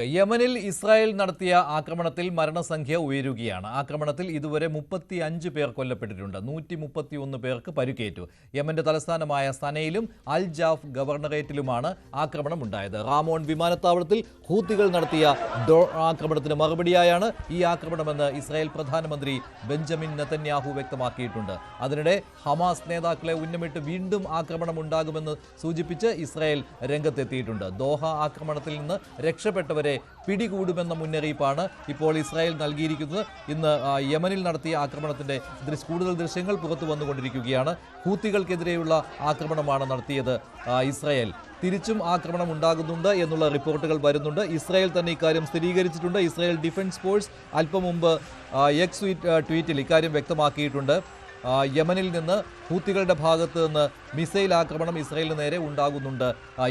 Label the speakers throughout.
Speaker 1: യമനിൽ ഇസ്രായേൽ നടത്തിയ ആക്രമണത്തിൽ മരണസംഖ്യ ഉയരുകയാണ്. ആക്രമണത്തിൽ ഇതുവരെ 35 പേർ കൊല്ലപ്പെട്ടിട്ടുണ്ട്. 131 പേർക്ക് പരിക്കേറ്റു. യമന്റെ തലസ്ഥാനമായ സനയിലും അൽ ജാഫ് ഗവർണറേറ്റിലുമാണ് ആക്രമണം ഉണ്ടായത്. റാമോൺ വിമാനത്താവളത്തിൽ ഹൂത്തികൾ നടത്തിയ ആക്രമണത്തിന് മറുപടിയായാണ് ഈ ആക്രമണമെന്ന് ഇസ്രായേൽ പ്രധാനമന്ത്രി ബെഞ്ചമിൻ നെതന്യാഹു വ്യക്തമാക്കിയിട്ടുണ്ട്. അതിനിടെ ഹമാസ് നേതാക്കളെ ഉന്നമിട്ട് വീണ്ടും ആക്രമണം ഉണ്ടാകുമെന്ന് സൂചിപ്പിച്ച് ഇസ്രായേൽ രംഗത്തെത്തിയിട്ടുണ്ട്. ദോഹ ആക്രമണത്തിൽ നിന്ന് രക്ഷപ്പെട്ടവരെ പിടികൂടുമെന്ന മുന്നറിയിപ്പാണ് ഇപ്പോൾ ഇസ്രായേൽ നൽകിയിരിക്കുന്നത്. ഇന്ന് യമനിൽ നടത്തിയ ആക്രമണത്തിന്റെ കൂടുതൽ ദൃശ്യങ്ങൾ പുറത്തു വന്നുകൊണ്ടിരിക്കുകയാണ്. ഹൂത്തികൾക്കെതിരെയുള്ള ആക്രമണമാണ് നടത്തിയത് ഇസ്രായേൽ. തിരിച്ചും ആക്രമണം ഉണ്ടാകുന്നുണ്ട് എന്നുള്ള റിപ്പോർട്ടുകൾ വരുന്നുണ്ട്. ഇസ്രായേൽ തന്നെ ഇക്കാര്യം സ്ഥിരീകരിച്ചിട്ടുണ്ട്. ഇസ്രായേൽ ഡിഫൻസ് ഫോഴ്സ് അല്പം മുമ്പ് എക്സ് ട്വീറ്റിൽ ഇക്കാര്യം വ്യക്തമാക്കിയിട്ടുണ്ട്. യമനിൽ നിന്ന് ഹൂത്തികളുടെ ഭാഗത്ത് നിന്ന് മിസൈൽ ആക്രമണം ഇസ്രായേലിന് നേരെ ഉണ്ടാകുന്നുണ്ട്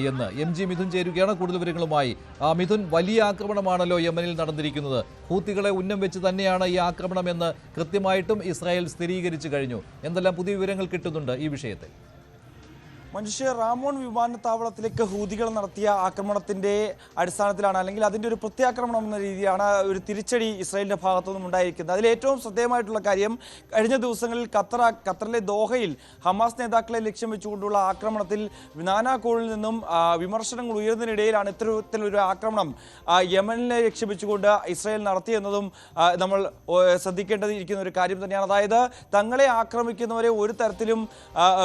Speaker 1: എന്ന്. MG മിഥുൻ ചേരുകയാണ് കൂടുതൽ വിവരങ്ങളുമായി. മിഥുൻ, വലിയ ആക്രമണമാണല്ലോ യമനിൽ നടന്നിരിക്കുന്നത്. ഹൂത്തികളെ ഉന്നം വെച്ച് തന്നെയാണ് ഈ ആക്രമണമെന്ന് കൃത്യമായിട്ടും ഇസ്രായേൽ സ്ഥിരീകരിച്ചു കഴിഞ്ഞു. എന്തെല്ലാം പുതിയ വിവരങ്ങൾ കിട്ടുന്നുണ്ട് ഈ വിഷയത്തിൽ?
Speaker 2: മനുഷ്യ റാമോൺ വിമാനത്താവളത്തിലേക്ക് ഹൂതികൾ നടത്തിയ ആക്രമണത്തിന്റെ അടിസ്ഥാനത്തിലാണ്, അല്ലെങ്കിൽ അതിന്റെ ഒരു പ്രത്യാക്രമണം എന്ന രീതിയാണ് ഒരു തിരിച്ചടി ഇസ്രായേലിന്റെ ഭാഗത്തുനിന്നും ഉണ്ടായിരിക്കുന്നത്. അതിൽ ഏറ്റവും ശ്രദ്ധേയമായിട്ടുള്ള കാര്യം, കഴിഞ്ഞ ദിവസങ്ങളിൽ ഖത്തറിലെ ദോഹയിൽ ഹമാസ് നേതാക്കളെ ലക്ഷ്യം വെച്ചുകൊണ്ടുള്ള ആക്രമണത്തിൽ നാനാകോണിൽ നിന്നും വിമർശനങ്ങൾ ഉയർന്നതിനിടയിലാണ് ഇത്തരത്തിലൊരു ആക്രമണം യമനിനെ ലക്ഷ്യം വെച്ചുകൊണ്ട് ഇസ്രായേൽ നടത്തിയെന്നതും നമ്മൾ ശ്രദ്ധിക്കേണ്ടിയിരിക്കുന്ന ഒരു കാര്യം തന്നെയാണ്. അതായത് തങ്ങളെ ആക്രമിക്കുന്നവരെ ഒരു തരത്തിലും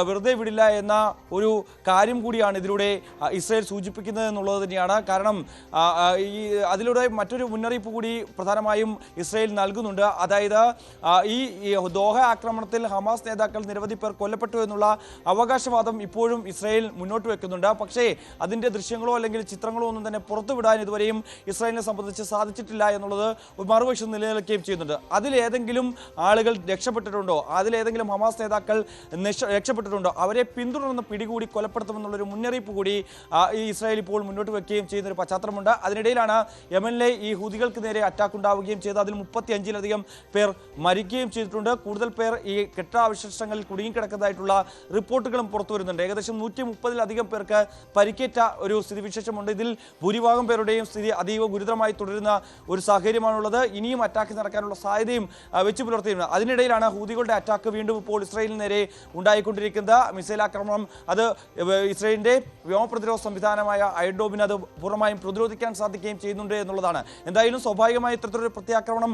Speaker 2: വെറുതെ വിടില്ല എന്ന ഒരു കാര്യം കൂടിയാണ് ഇതിലൂടെ ഇസ്രായേൽ സൂചിപ്പിക്കുന്നത് എന്നുള്ളത് തന്നെയാണ്. കാരണം അതിലൂടെ മറ്റൊരു മുന്നറിയിപ്പ് കൂടി പ്രധാനമായും ഇസ്രായേൽ നൽകുന്നുണ്ട്. അതായത് ഈ ദോഹ ആക്രമണത്തിൽ ഹമാസ് നേതാക്കൾ നിരവധി പേർ കൊല്ലപ്പെട്ടു എന്നുള്ള അവകാശവാദം ഇപ്പോഴും ഇസ്രായേൽ മുന്നോട്ട് വെക്കുന്നുണ്ട്. പക്ഷേ അതിൻ്റെ ദൃശ്യങ്ങളോ അല്ലെങ്കിൽ ചിത്രങ്ങളോ ഒന്നും തന്നെ പുറത്തുവിടാൻ ഇതുവരെയും ഇസ്രായേലിനെ സംബന്ധിച്ച് സാധിച്ചിട്ടില്ല എന്നുള്ളത് മറുവശം നിലനിൽക്കുകയും ചെയ്യുന്നുണ്ട്. അതിലേതെങ്കിലും ആളുകൾ രക്ഷപ്പെട്ടിട്ടുണ്ടോ, അതിലേതെങ്കിലും ഹമാസ് നേതാക്കൾ രക്ഷപ്പെട്ടിട്ടുണ്ടോ, അവരെ പിന്തുടർന്ന് പിടികൂടി കൊലപ്പെടുത്തുമെന്നുള്ളൊരു മുന്നറിയിപ്പ് കൂടി ഈ ഇസ്രായേൽ ഇപ്പോൾ മുന്നോട്ട് വെക്കുകയും ചെയ്യുന്നൊരു പശ്ചാത്തലമുണ്ട്. അതിനിടയിലാണ് യമനിലെ ഈ ഹൂതികൾക്ക് നേരെ അറ്റാക്ക് ഉണ്ടാവുകയും ചെയ്ത് അതിൽ 35-ലധികം പേർ മരിക്കുകയും ചെയ്തിട്ടുണ്ട്. കൂടുതൽ പേർ ഈ കെട്ടിടാവശിഷ്ടങ്ങളിൽ കുടുങ്ങിക്കിടക്കുന്നതായിട്ടുള്ള റിപ്പോർട്ടുകളും പുറത്തു വരുന്നുണ്ട്. ഏകദേശം 130-ലധികം പേർക്ക് പരിക്കേറ്റ ഒരു സ്ഥിതിവിശേഷമുണ്ട്. ഇതിൽ ഭൂരിഭാഗം പേരുടെയും സ്ഥിതി അതീവ ഗുരുതരമായി തുടരുന്ന ഒരു സാഹചര്യമാണുള്ളത്. ഇനിയും അറ്റാക്ക് നടക്കാനുള്ള സാധ്യതയും വെച്ചു പുലർത്തിയിരുന്നു. അതിനിടയിലാണ് ഹൂതികളുടെ അറ്റാക്ക് വീണ്ടും ഇപ്പോൾ ഇസ്രായേലിന് നേരെ ഉണ്ടായിക്കൊണ്ടിരിക്കുന്നത്. മിസൈൽ ആക്രമണം അത് ഇസ്രായേലിന്റെ വ്യോമപ്രതിരോധ സംവിധാനമായ അയൺ ഡോമിന് അത് പൂർണ്ണമായും പ്രതിരോധിക്കാൻ സാധിക്കുകയും ചെയ്യുന്നുണ്ട് എന്നുള്ളതാണ്. എന്തായാലും സ്വാഭാവികമായി ഇത്തരത്തിലൊരു പ്രത്യാക്രമണം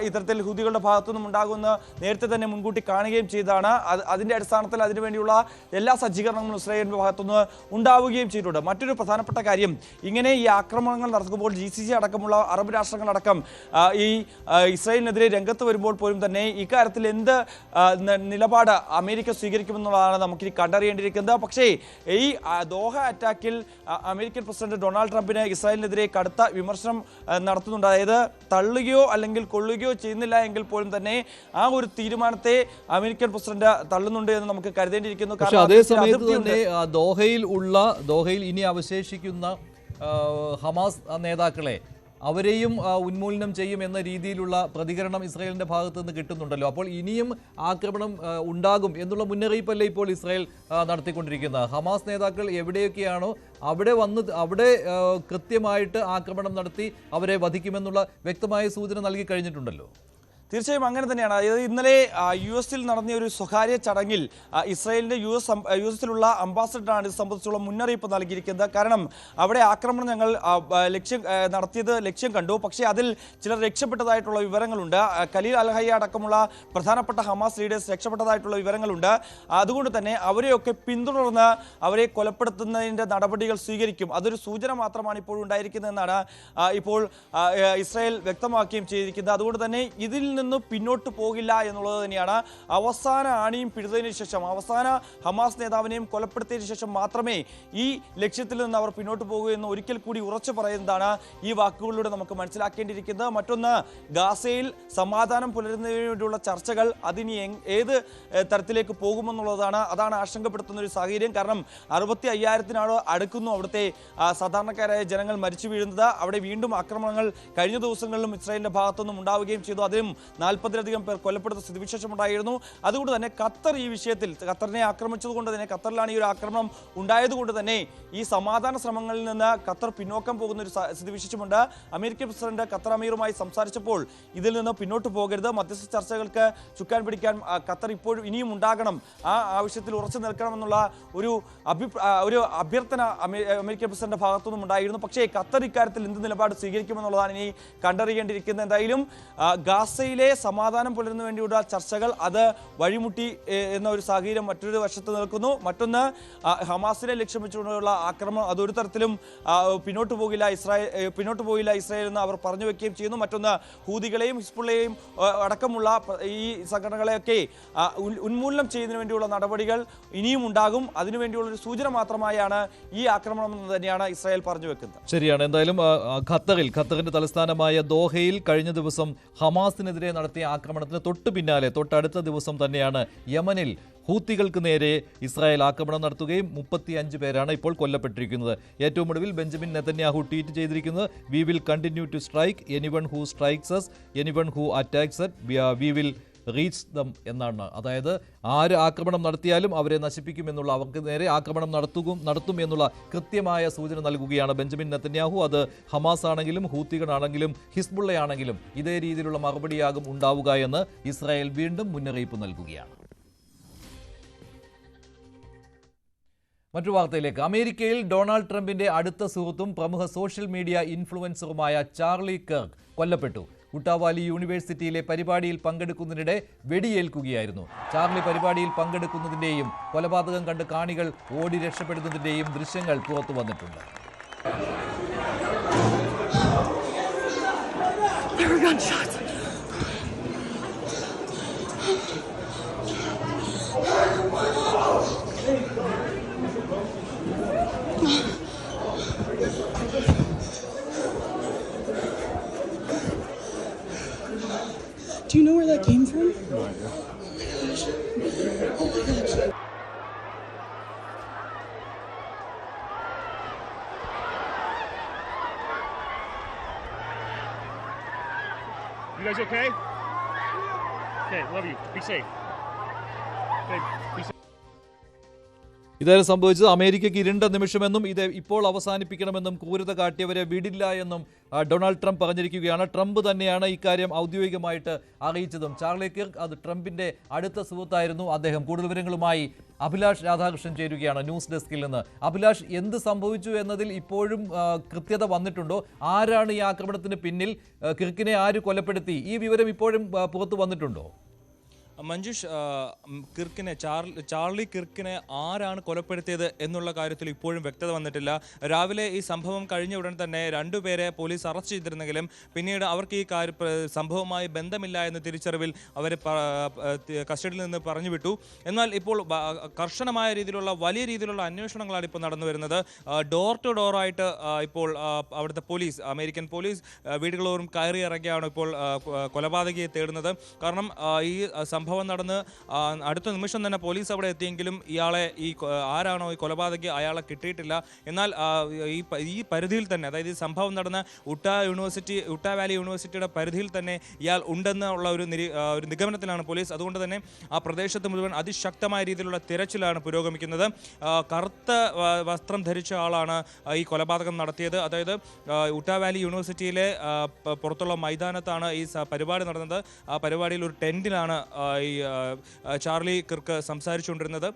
Speaker 2: ഇത്തരത്തിൽ ഹൂതികളുടെ ഭാഗത്തുനിന്നും ഉണ്ടാകുമെന്ന് നേരത്തെ തന്നെ മുൻകൂട്ടി കാണുകയും ചെയ്തതാണ്. അതിന്റെ അടിസ്ഥാനത്തിൽ അതിനുവേണ്ടിയുള്ള എല്ലാ സജ്ജീകരണങ്ങളും ഇസ്രായേലിന്റെ ഭാഗത്തുനിന്ന് ഉണ്ടാവുകയും ചെയ്തിട്ടുണ്ട്. മറ്റൊരു പ്രധാനപ്പെട്ട കാര്യം, ഇങ്ങനെ ഈ ആക്രമണങ്ങൾ നടക്കുമ്പോൾ GCC അടക്കമുള്ള അറബ് രാഷ്ട്രങ്ങളടക്കം ഈ ഇസ്രായേലിനെതിരെ രംഗത്ത് വരുമ്പോൾ പോലും തന്നെ ഇക്കാര്യത്തിൽ എന്ത് നിലപാട് അമേരിക്ക സ്വീകരിക്കുമെന്നുള്ളതാണ് നമുക്കിനി കണ്ടറിയേണ്ടിയിരിക്കുന്നത്. പക്ഷേ ഈ ദോഹ അറ്റാക്കിൽ അമേരിക്കൻ പ്രസിഡന്റ് ഡൊണാൾഡ് ട്രംപിന് ഇസ്രായേലിനെതിരെ കടുത്ത വിമർശനം നടത്തുന്നുണ്ട്. അതായത് തള്ളുകയോ അല്ലെങ്കിൽ കൊള്ളുകയോ ചെയ്യുന്നില്ല എങ്കിൽ പോലും തന്നെ ആ ഒരു തീരുമാനത്തെ അമേരിക്കൻ പ്രസിഡന്റ് തള്ളുന്നുണ്ട് എന്ന് നമുക്ക് കരുതേണ്ടിയിരിക്കുന്നു.
Speaker 1: അതേസമയത്ത് തന്നെ ദോഹയിൽ ഇനി അവശേഷിക്കുന്ന ഹമാസ് നേതാക്കളെ അവരെയും ഉന്മൂലനം ചെയ്യും എന്ന രീതിയിലുള്ള പ്രതികരണം ഇസ്രായേലിന്റെ ഭാഗത്ത് നിന്ന് കിട്ടുന്നുണ്ടല്ലോ. അപ്പോൾ ഇനിയും ആക്രമണം ഉണ്ടാകും എന്നുള്ള മുന്നറിയിപ്പല്ലേ ഇപ്പോൾ ഇസ്രായേൽ നടത്തിക്കൊണ്ടിരിക്കുന്നത്? ഹമാസ് നേതാക്കൾ എവിടെയൊക്കെയാണോ അവിടെ കൃത്യമായിട്ട് ആക്രമണം നടത്തി അവരെ വധിക്കുമെന്നുള്ള വ്യക്തമായ സൂചന നൽകി കഴിഞ്ഞിട്ടുണ്ടല്ലോ.
Speaker 2: തീർച്ചയായും അങ്ങനെ തന്നെയാണ്. അതായത് ഇന്നലെ US നടന്ന ഒരു സ്വകാര്യ ചടങ്ങിൽ ഇസ്രായേലിന്റെ US അംബാസഡറാണ് ഇത് സംബന്ധിച്ചുള്ള മുന്നറിയിപ്പ് നൽകിയിരിക്കുന്നത്. കാരണം അവിടെ ആക്രമണം ഞങ്ങൾ ലക്ഷ്യം കണ്ടു, പക്ഷേ അതിൽ ചിലർ രക്ഷപ്പെട്ടതായിട്ടുള്ള വിവരങ്ങളുണ്ട്. ഖലീൽ അൽ-ഹയ്യ അടക്കമുള്ള പ്രധാനപ്പെട്ട ഹമാസ് ലീഡേഴ്സ് രക്ഷപ്പെട്ടതായിട്ടുള്ള വിവരങ്ങളുണ്ട്. അതുകൊണ്ട് തന്നെ അവരെയൊക്കെ പിന്തുടർന്ന് അവരെ കൊലപ്പെടുത്തുന്നതിൻ്റെ നടപടികൾ സ്വീകരിക്കും. അതൊരു സൂചന മാത്രമാണ് ഇപ്പോഴും ഉണ്ടായിരിക്കുന്നതെന്നാണ് ഇപ്പോൾ ഇസ്രായേൽ വ്യക്തമാക്കുകയും ചെയ്തിരിക്കുന്നത്. അതുകൊണ്ട് തന്നെ ഇതിൽ നിന്ന് പിന്നോട്ട് പോകില്ല എന്നുള്ളത് തന്നെയാണ്. അവസാന ആണിയും പിഴുതതിനു ശേഷം, അവസാന ഹമാസ് നേതാവിനെയും കൊലപ്പെടുത്തിയതിനു ശേഷം മാത്രമേ ഈ ലക്ഷ്യത്തിൽ നിന്ന് അവർ പിന്നോട്ട് പോകൂ എന്ന് ഒരിക്കൽ കൂടി ഉറച്ചു പറയുന്നതാണ് ഈ വാക്കുകളിലൂടെ നമുക്ക് മനസ്സിലാക്കേണ്ടിയിരിക്കുന്നത്. മറ്റൊന്ന്, ഗാസയിൽ സമാധാനം പുലരുന്നതിന് വേണ്ടിയുള്ള ചർച്ചകൾ അതിനി ഏത് തരത്തിലേക്ക് പോകുമെന്നുള്ളതാണ്. അതാണ് ആശങ്കപ്പെടുത്തുന്ന ഒരു സാഹചര്യം. കാരണം 65,000 അടുക്കുന്നു അവിടുത്തെ സാധാരണക്കാരായ ജനങ്ങൾ മരിച്ചു വീഴുന്നത്. അവിടെ വീണ്ടും ആക്രമണങ്ങൾ കഴിഞ്ഞ ദിവസങ്ങളിലും ഇസ്രായേലിന്റെ ഭാഗത്തുനിന്നും ഉണ്ടാവുകയും ചെയ്തു. അതിലും 40-ലധികം പേർ കൊല്ലപ്പെടുന്ന സ്ഥിതിവിശേഷമുണ്ടായിരുന്നു. അതുകൊണ്ട് തന്നെ ഖത്തർ ഈ വിഷയത്തിൽ ഖത്തറിനെ ആക്രമിച്ചതുകൊണ്ട് തന്നെ, ഖത്തറിലാണ് ഈ ഒരു ആക്രമണം ഉണ്ടായതുകൊണ്ട് തന്നെ ഈ സമാധാന ശ്രമങ്ങളിൽ നിന്ന് ഖത്തർ പിന്നോക്കം പോകുന്ന ഒരു സ്ഥിതിവിശേഷമുണ്ട്. അമേരിക്കൻ പ്രസിഡന്റ് ഖത്തർ അമീറുമായി സംസാരിച്ചപ്പോൾ ഇതിൽ നിന്ന് പിന്നോട്ട് പോകരുത്, മധ്യസ്ഥ ചർച്ചകൾക്ക് ചുക്കാൻ പിടിക്കാൻ ഖത്തർ ഇപ്പോഴും ഇനിയും ഉണ്ടാകണം, ആ ആവശ്യത്തിൽ ഉറച്ചു നിൽക്കണമെന്നുള്ള ഒരു അഭ്യർത്ഥന അമേരിക്കൻ പ്രസിഡന്റ് ഭാഗത്തുനിന്നും ഉണ്ടായിരുന്നു. പക്ഷേ ഖത്തർ ഇക്കാര്യത്തിൽ എന്ത് നിലപാട് സ്വീകരിക്കുമെന്നുള്ളതാണ് ഇനി കണ്ടറിയേണ്ടിയിരിക്കുന്നത്. എന്തായാലും ഗാസയിലെ സമാധാനം പുലരുന്ന വേണ്ടിയുള്ള ചർച്ചകൾ അത് വഴിമുട്ടി എന്ന ഒരു സാഹചര്യം മറ്റൊരു വശത്ത് നിൽക്കുന്നു. മറ്റൊന്ന്, ഹമാസിനെ ലക്ഷ്യം വെച്ചുകൊണ്ടുള്ള ആക്രമണം അതൊരു തരത്തിലും പിന്നോട്ട് പോകില്ല ഇസ്രായേൽ എന്ന് അവർ പറഞ്ഞു വെക്കുകയും ചെയ്യുന്നു. മറ്റൊന്ന്, ഹൂതികളെയും ഹിസ്ബുള്ളയെയും അടക്കമുള്ള ഈ സംഘടനകളെയൊക്കെ ഉന്മൂലനം ചെയ്യുന്നതിന് വേണ്ടിയുള്ള നടപടികൾ ഇനിയും ഉണ്ടാകും. അതിനുവേണ്ടിയുള്ള ഒരു സൂചന മാത്രമായാണ് ഈ ആക്രമണം എന്ന് തന്നെയാണ് ഇസ്രായേൽ പറഞ്ഞു വെക്കുന്നത്.
Speaker 1: ശരിയാണ്. എന്തായാലും ഖത്തറിന്റെ തലസ്ഥാനമായ ദോഹയിൽ കഴിഞ്ഞ ദിവസം ഹമാസിനെതിരെ നടത്തിയ ആക്രമണത്തിന് തൊട്ടടുത്ത ദിവസം തന്നെയാണ് യമനിൽ ഹൂത്തികൾക്ക് നേരെ ഇസ്രായേൽ ആക്രമണം നടത്തുകയും 35 പേരാണ് ഇപ്പോൾ കൊല്ലപ്പെട്ടിരിക്കുന്നത്. ഏറ്റവും ഒടുവിൽ ബെഞ്ചമിൻ നെതന്യാഹു ട്വീറ്റ് ചെയ്തിരിക്കുന്നത്, we will continue to strike anyone who strikes us, anyone who attacks us, we will reach them എന്നാണ്. അതായത് ആര് ആക്രമണം നടത്തിയാലും അവരെ നശിപ്പിക്കുമെന്നുള്ള, അവർക്ക് നേരെ ആക്രമണം നടത്തും എന്നുള്ള കൃത്യമായ സൂചന നൽകുകയാണ് ബെഞ്ചമിൻ നെതന്യാഹു. അത് ഹമാസ് ആണെങ്കിലും ഹൂത്തികളാണെങ്കിലും ഹിസ്ബുള്ളയാണെങ്കിലും ഇതേ രീതിയിലുള്ള മറുപടിയാകും ഉണ്ടാവുക എന്ന് ഇസ്രായേൽ വീണ്ടും മുന്നറിയിപ്പ് നൽകുകയാണ്. മറ്റു വാർത്തയിലേക്ക്. അമേരിക്കയിൽ ഡൊണാൾഡ് ട്രംപിന്റെ അടുത്ത സുഹൃത്തും പ്രമുഖ സോഷ്യൽ മീഡിയ ഇൻഫ്ലുവൻസറുമായ ചാർലി കിർക്ക് കൊല്ലപ്പെട്ടു. ഉട്ടാവാലി യൂണിവേഴ്സിറ്റിയിലെ പരിപാടിയിൽ പങ്കെടുക്കുന്നതിനിടെ വെടിയേൽക്കുകയായിരുന്നു. ചാർലി പരിപാടിയിൽ പങ്കെടുക്കുന്നതിന്റെയും കൊലപാതകം കണ്ട് കാണികൾ ഓടി രക്ഷപ്പെടുന്നതിന്റെയും ദൃശ്യങ്ങൾ പുറത്തു വന്നിട്ടുണ്ട്.
Speaker 3: Do you know where that came from? No idea.
Speaker 4: You guys okay? Okay, love you. Be safe. Okay, be safe.
Speaker 1: ഇതായിരുന്നു സംഭവിച്ചത്. അമേരിക്കയ്ക്ക് ഇരുണ്ട നിമിഷമെന്നും ഇത് ഇപ്പോൾ അവസാനിപ്പിക്കണമെന്നും ക്രൂരത കാട്ടിയവരെ വിടില്ല എന്നും ഡൊണാൾഡ് ട്രംപ് പറഞ്ഞിരിക്കുകയാണ്. ട്രംപ് തന്നെയാണ് ഇക്കാര്യം ഔദ്യോഗികമായിട്ട് അറിയിച്ചതും. ചാർലി കിർക്ക് അത് ട്രംപിന്റെ അടുത്ത സുഹൃത്തായിരുന്നു. അദ്ദേഹം കൂടുതൽ വിവരങ്ങളുമായി അഭിലാഷ് രാധാകൃഷ്ണൻ ചേരുകയാണ് ന്യൂസ് ഡെസ്കിൽ നിന്ന്. അഭിലാഷ്, എന്ത് സംഭവിച്ചു എന്നതിൽ ഇപ്പോഴും കൃത്യത വന്നിട്ടുണ്ടോ? ആരാണ് ഈ ആക്രമണത്തിന് പിന്നിൽ? കിർക്കിനെ ആര് കൊലപ്പെടുത്തി? ഈ വിവരം ഇപ്പോഴും പുറത്തു വന്നിട്ടുണ്ടോ?
Speaker 5: മഞ്ജുഷ്, ചാർലി കിർക്കിനെ ആരാണ് കൊലപ്പെടുത്തിയത് എന്നുള്ള കാര്യത്തിൽ ഇപ്പോഴും വ്യക്തത വന്നിട്ടില്ല. രാവിലെ ഈ സംഭവം കഴിഞ്ഞ ഉടൻ തന്നെ 2 പേരെ പോലീസ് അറസ്റ്റ് ചെയ്തിരുന്നെങ്കിലും പിന്നീട് അവർക്ക് ഈ സംഭവവുമായി ബന്ധമില്ല എന്ന തിരിച്ചറിവിൽ അവരെ കസ്റ്റഡിയിൽ നിന്ന് പറഞ്ഞു വിട്ടു. എന്നാൽ ഇപ്പോൾ കർശനമായ രീതിയിലുള്ള വലിയ രീതിയിലുള്ള അന്വേഷണങ്ങളാണ് ഇപ്പോൾ നടന്നു വരുന്നത്. ഡോർ ടു ഡോർ ആയിട്ട് ഇപ്പോൾ അവിടുത്തെ പോലീസ്, അമേരിക്കൻ പോലീസ് വീടുകളോറും കയറി ഇറങ്ങിയാണ് ഇപ്പോൾ കൊലപാതകിയെ തേടുന്നത്. കാരണം ഈ സംഭവം നടന്ന് അടുത്ത നിമിഷം തന്നെ പോലീസ് അവിടെ എത്തിയെങ്കിലും ആരാണോ ഈ കൊലപാതകി അയാളെ കിട്ടിയിട്ടില്ല. എന്നാൽ ഈ പരിധിയിൽ തന്നെ, അതായത് ഈ സംഭവം നടന്ന ഉട്ടാ വാലി യൂണിവേഴ്സിറ്റിയുടെ പരിധിയിൽ തന്നെ ഇയാൾ ഉണ്ടെന്നുള്ള ഒരു നിഗമനത്തിലാണ് പോലീസ്. അതുകൊണ്ട് തന്നെ ആ പ്രദേശത്ത് മുഴുവൻ അതിശക്തമായ രീതിയിലുള്ള തിരച്ചിലാണ് പുരോഗമിക്കുന്നത്. കറുത്ത വസ്ത്രം ധരിച്ച ആളാണ് ഈ കൊലപാതകം നടത്തിയത്. അതായത് ഉട്ടാ വാലി യൂണിവേഴ്സിറ്റിയിലെ പുറത്തുള്ള മൈതാനത്താണ് ഈ പരിപാടി നടന്നത്. ആ പരിപാടിയിൽ ഒരു ടെന്റിലാണ് ഈ ചാർലി കിർക്ക് സംസാരിച്ചുകൊണ്ടിരുന്നത്.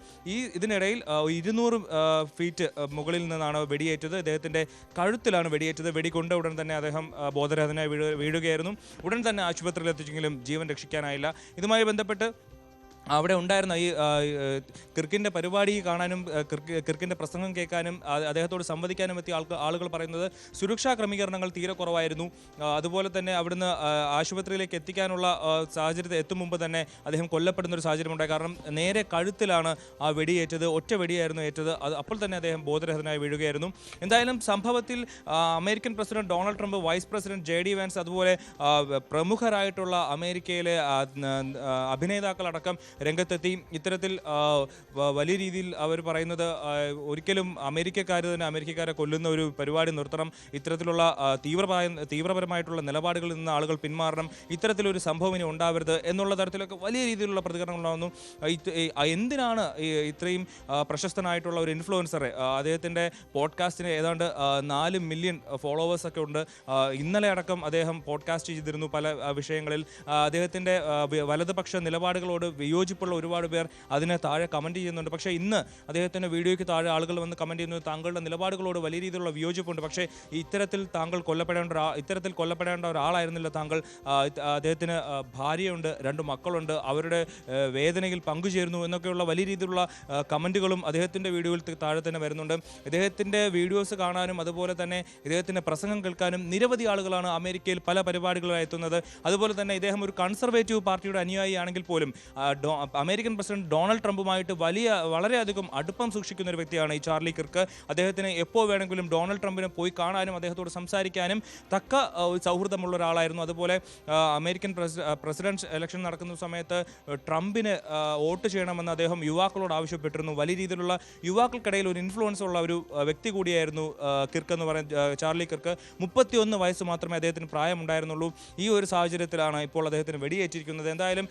Speaker 5: ഇതിനിടയിൽ 200 ഫീറ്റ് മുകളിൽ നിന്നാണ് വെടിയേറ്റത്. അദ്ദേഹത്തിൻ്റെ കഴുത്തിലാണ് വെടിയേറ്റത്. വെടികൊണ്ട ഉടൻ തന്നെ അദ്ദേഹം ബോധരഹിതനായി വീഴുകയായിരുന്നു. ഉടൻ തന്നെ ആശുപത്രിയിൽ എത്തിച്ചെങ്കിലും ജീവൻ രക്ഷിക്കാനായില്ല. ഇതുമായി ബന്ധപ്പെട്ട് അവിടെ ഉണ്ടായിരുന്ന ഈ കിർക്കിൻ്റെ പരിപാടി കാണാനും കിർക്കിൻ്റെ പ്രസംഗം കേൾക്കാനും അദ്ദേഹത്തോട് സംവദിക്കാനും എത്തിയ ആളുകൾ പറയുന്നത് സുരക്ഷാ ക്രമീകരണങ്ങൾ തീരെ കുറവായിരുന്നു. അതുപോലെ തന്നെ അവിടുന്ന് ആശുപത്രിയിലേക്ക് എത്തിക്കാനുള്ള സാഹചര്യത്തിൽ എത്തും മുമ്പ് തന്നെ അദ്ദേഹം കൊല്ലപ്പെടുന്ന ഒരു സാഹചര്യം ഉണ്ടായി. കാരണം നേരെ കഴുത്തിലാണ് ആ വെടിയേറ്റത്. ഒറ്റ വെടിയായിരുന്നു ഏറ്റത്. അപ്പോൾ തന്നെ അദ്ദേഹം ബോധരഹിതനായി വീഴുകയായിരുന്നു. എന്തായാലും സംഭവത്തിൽ American president Donald Trump, vice president JD Vance, അതുപോലെ പ്രമുഖരായിട്ടുള്ള അമേരിക്കയിലെ അഭിനേതാക്കളടക്കം രംഗത്തെത്തി. ഇത്തരത്തിൽ വലിയ രീതിയിൽ അവർ പറയുന്നത് ഒരിക്കലും അമേരിക്കക്കാരെ കൊല്ലുന്ന ഒരു പരിപാടി നിർത്തണം, ഇത്തരത്തിലുള്ള തീവ്രപരമായിട്ടുള്ള നിലപാടുകളിൽ നിന്ന് ആളുകൾ പിന്മാറണം, ഇത്തരത്തിലൊരു സംഭവം ഇനി ഉണ്ടാവരുത് എന്നുള്ള തരത്തിലൊക്കെ വലിയ രീതിയിലുള്ള പ്രതികരണങ്ങൾ ഉണ്ടാകുന്നു. എന്തിനാണ് ഇത്രയും പ്രശസ്തനായിട്ടുള്ള ഒരു ഇൻഫ്ലുവൻസറെ, അദ്ദേഹത്തിൻ്റെ പോഡ്കാസ്റ്റിന് ഏതാണ്ട് 4 മില്യൺ ഫോളോവേഴ്സൊക്കെ ഉണ്ട്. ഇന്നലെ അടക്കം അദ്ദേഹം പോഡ്കാസ്റ്റ് ചെയ്തിരുന്നു പല വിഷയങ്ങളിൽ. അദ്ദേഹത്തിൻ്റെ വലതുപക്ഷ നിലപാടുകളോട് വിയോജിപ്പുള്ള ഒരുപാട് പേർ അതിന് താഴെ കമൻറ്റ് ചെയ്യുന്നുണ്ട്. പക്ഷേ ഇന്ന് അദ്ദേഹത്തിൻ്റെ വീഡിയോയ്ക്ക് താഴെ ആളുകൾ വന്ന് കമൻറ്റ് ചെയ്യുന്നത് താങ്കളുടെ നിലപാടുകളോട് വലിയ രീതിയിലുള്ള വിയോജിപ്പുണ്ട്, പക്ഷേ ഇത്തരത്തിൽ കൊല്ലപ്പെടേണ്ട ഒരാളായിരുന്നില്ല താങ്കൾ. അദ്ദേഹത്തിന് ഭാര്യയുണ്ട്, 2 മക്കളുണ്ട്, അവരുടെ വേദനയിൽ പങ്കുചേരുന്നു എന്നൊക്കെയുള്ള വലിയ രീതിയിലുള്ള കമൻറ്റുകളും അദ്ദേഹത്തിൻ്റെ വീഡിയോയിൽ താഴെ തന്നെ വരുന്നുണ്ട്. ഇദ്ദേഹത്തിൻ്റെ വീഡിയോസ് കാണാനും അതുപോലെ തന്നെ ഇദ്ദേഹത്തിൻ്റെ പ്രസംഗം കേൾക്കാനും നിരവധി ആളുകളാണ് അമേരിക്കയിൽ പല പരിപാടികളായി എത്തുന്നത്. അതുപോലെ തന്നെ ഇദ്ദേഹം ഒരു കൺസർവേറ്റീവ് പാർട്ടിയുടെ അനുയായി ആണെങ്കിൽ പോലും അമേരിക്കൻ പ്രസിഡന്റ് ഡൊണാൾഡ് ട്രംപുമായിട്ട് വളരെയധികം അടുപ്പം സൂക്ഷിക്കുന്ന ഒരു വ്യക്തിയാണ് ഈ ചാർലി കിർക്ക്. അദ്ദേഹത്തിന് എപ്പോൾ വേണമെങ്കിലും ഡൊണാൾഡ് ട്രംപിനെ പോയി കാണാനും അദ്ദേഹത്തോട് സംസാരിക്കാനും തക്ക സൗഹൃദമുള്ള ഒരാളായിരുന്നു. അതുപോലെ അമേരിക്കൻ പ്രസിഡന്റ് ഇലക്ഷൻ നടക്കുന്ന സമയത്ത് ട്രംപിന് വോട്ട് ചെയ്യണമെന്ന് അദ്ദേഹം യുവാക്കളോട് ആവശ്യപ്പെട്ടിരുന്നു. വലിയ രീതിയിലുള്ള യുവാക്കൾക്കിടയിൽ ഒരു ഇൻഫ്ലുവൻസ് ഉള്ള ഒരു വ്യക്തി കൂടിയായിരുന്നു കിർക്ക് എന്ന് പറയുന്ന ചാർലി കിർക്ക്. 31 വയസ്സ് മാത്രമേ അദ്ദേഹത്തിന് പ്രായമുണ്ടായിരുന്നുള്ളൂ. ഈ ഒരു സാഹചര്യത്തിലാണ് ഇപ്പോൾ അദ്ദേഹത്തിന് വെടിയേറ്റിരിക്കുന്നത്. എന്തായാലും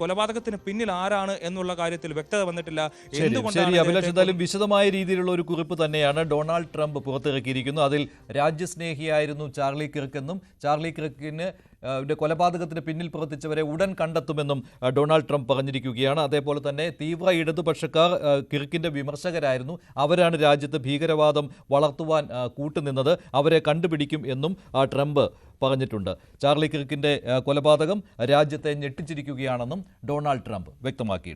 Speaker 5: കൊലപാതകത്തിന് പിന്നിൽ ആരാണ് എന്നുള്ള കാര്യത്തിൽ വ്യക്തത വന്നിട്ടില്ല.
Speaker 1: ശരി അഭിലാഷ്, എന്തായാലും വിശദമായ രീതിയിലുള്ള ഒരു കുറിപ്പ് തന്നെയാണ് ഡൊണാൾഡ് ട്രംപ് പുറത്തിറക്കിയിരിക്കുന്നത്. അതിൽ രാജ്യസ്നേഹിയായിരുന്നു ചാർലി കിർക്കെന്നും ചാർലി കിർക്കിന് കൊലപാതകത്തിന് പിന്നിൽ പ്രവർത്തിച്ചവരെ ഉടൻ കണ്ടെത്തുമെന്നും ഡൊണാൾഡ് ട്രംപ് പറഞ്ഞിരിക്കുകയാണ്. അതേപോലെ തന്നെ തീവ്ര ഇടതുപക്ഷക്കാർ കിർക്കിൻ്റെ വിമർശകരായിരുന്നു, അവരാണ് രാജ്യത്ത് ഭീകരവാദം വളർത്തുവാൻ കൂട്ടുനിന്നത്, അവരെ കണ്ടുപിടിക്കും എന്നും ട്രംപ് പറഞ്ഞിട്ടുണ്ട്. ചാർലി കിർക്കിൻ്റെ കൊലപാതകം രാജ്യത്തെ ഞെട്ടിച്ചിരിക്കുകയാണെന്നും ഡൊണാൾഡ് ട്രംപ് വ്യക്തമാക്കിയിട്ടുണ്ട്.